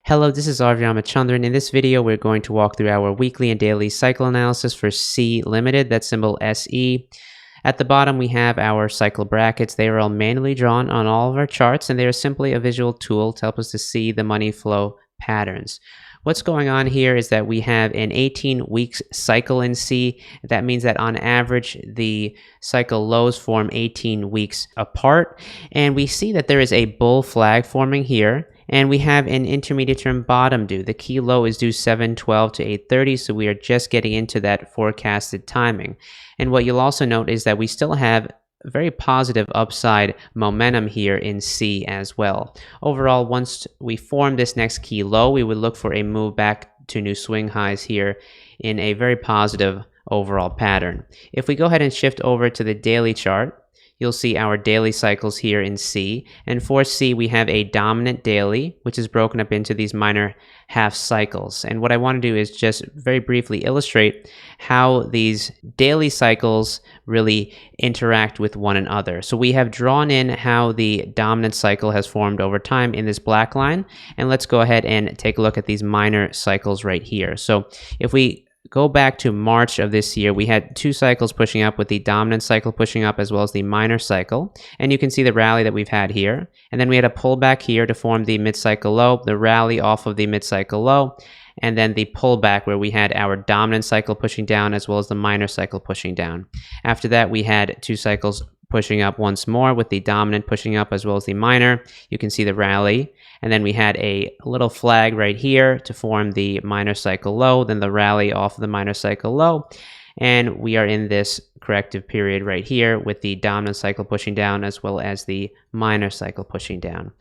Hello, this is Arvi. In this video, we're going to walk through our weekly and daily cycle analysis for C Limited, that symbol SE. At the bottom, we have our cycle brackets. They are all manually drawn on all of our charts, and they are simply a visual tool to help us to see the money flow patterns. What's going on here is that we have an 18 weeks cycle in C. That means that on average, the cycle lows form 18 weeks apart. And we see that there is a bull flag forming here. And we have an intermediate term bottom due. The key low is due 7:12 to 8:30, so we are just getting into that forecasted timing. And what you'll also note is that we still have very positive upside momentum here in C as well. Overall, once we form this next key low, we would look for a move back to new swing highs here in a very positive overall pattern. If we go ahead and shift over to the daily chart, you'll see our daily cycles here in C. And for C, we have a dominant daily, which is broken up into these minor half cycles. And what I want to do is just very briefly illustrate how these daily cycles really interact with one another. So we have drawn in how the dominant cycle has formed over time in this black line. And let's go ahead and take a look at these minor cycles right here. So if we go back to March of this year, we had two cycles pushing up, with the dominant cycle pushing up as well as the minor cycle. And you can see the rally that we've had here. And then we had a pullback here to form the mid-cycle low, the rally off of the mid-cycle low, and then the pullback where we had our dominant cycle pushing down as well as the minor cycle pushing down. After that, we had two cycles pushing up once more, with the dominant pushing up as well as the minor. You can see the rally. And then we had a little flag right here to form the minor cycle low, then the rally off of the minor cycle low. And we are in this corrective period right here with the dominant cycle pushing down as well as the minor cycle pushing down.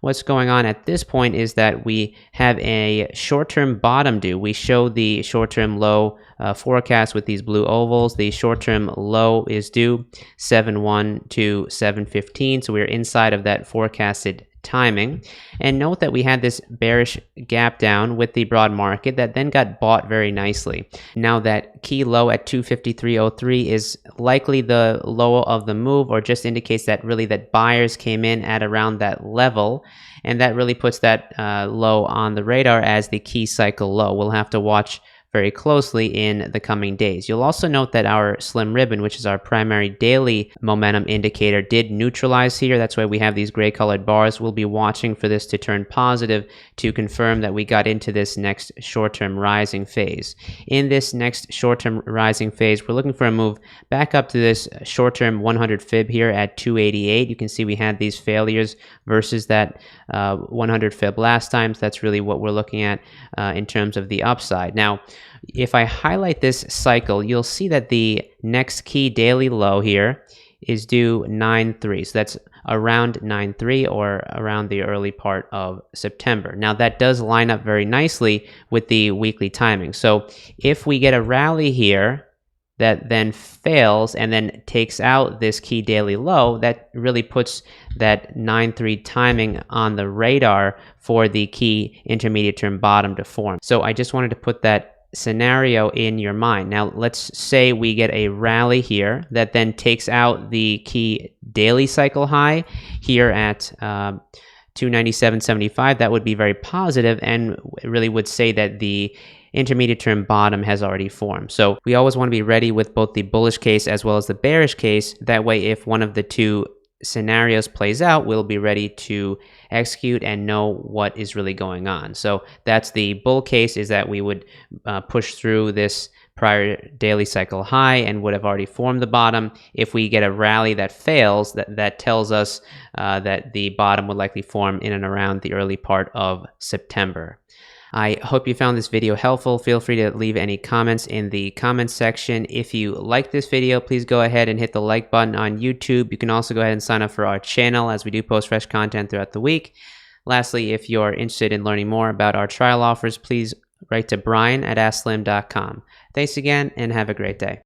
What's going on at this point is that we have a short-term bottom due. We show the short-term low forecast with these blue ovals. The short-term low is due 7/1 to 7/15, so we're inside of that forecasted timing. And note that we had this bearish gap down with the broad market that then got bought very nicely. Now that key low at 253.03 is likely the low of the move, or just indicates that really that buyers came in at around that level, and that really puts that low on the radar as the key cycle low. We'll have to watch very closely in the coming days. You'll also note that our slim ribbon, which is our primary daily momentum indicator, did neutralize here. That's why we have these gray colored bars. We'll be watching for this to turn positive to confirm that we got into this next short-term rising phase. In this next short-term rising phase, we're looking for a move back up to this short-term 100 fib here at 288. You can see we had these failures versus that 100 fib last time. So that's really what we're looking at in terms of the upside. Now, if I highlight this cycle, you'll see that the next key daily low here is due 9/3. So that's around 9/3 or around the early part of September. Now that does line up very nicely with the weekly timing. So if we get a rally here that then fails and then takes out this key daily low, that really puts that 9/3 timing on the radar for the key intermediate term bottom to form. So I just wanted to put that scenario in your mind. Now let's say we get a rally here that then takes out the key daily cycle high here at 297.75. That would be very positive and really would say that the intermediate term bottom has already formed. So we always want to be ready with both the bullish case as well as the bearish case. That way, if one of the two scenarios plays out, we'll be ready to execute and know what is really going on. So that's the bull case, is that we would push through this prior daily cycle high and would have already formed the bottom. If we get a rally that fails, that tells us that the bottom would likely form in and around the early part of September. I hope you found this video helpful. Feel free to leave any comments in the comments section. If you like this video, please go ahead and hit the like button on YouTube. You can also go ahead and sign up for our channel, as we do post fresh content throughout the week. Lastly, if you're interested in learning more about our trial offers, please write to Brian at askSlim.com. Thanks again, and have a great day.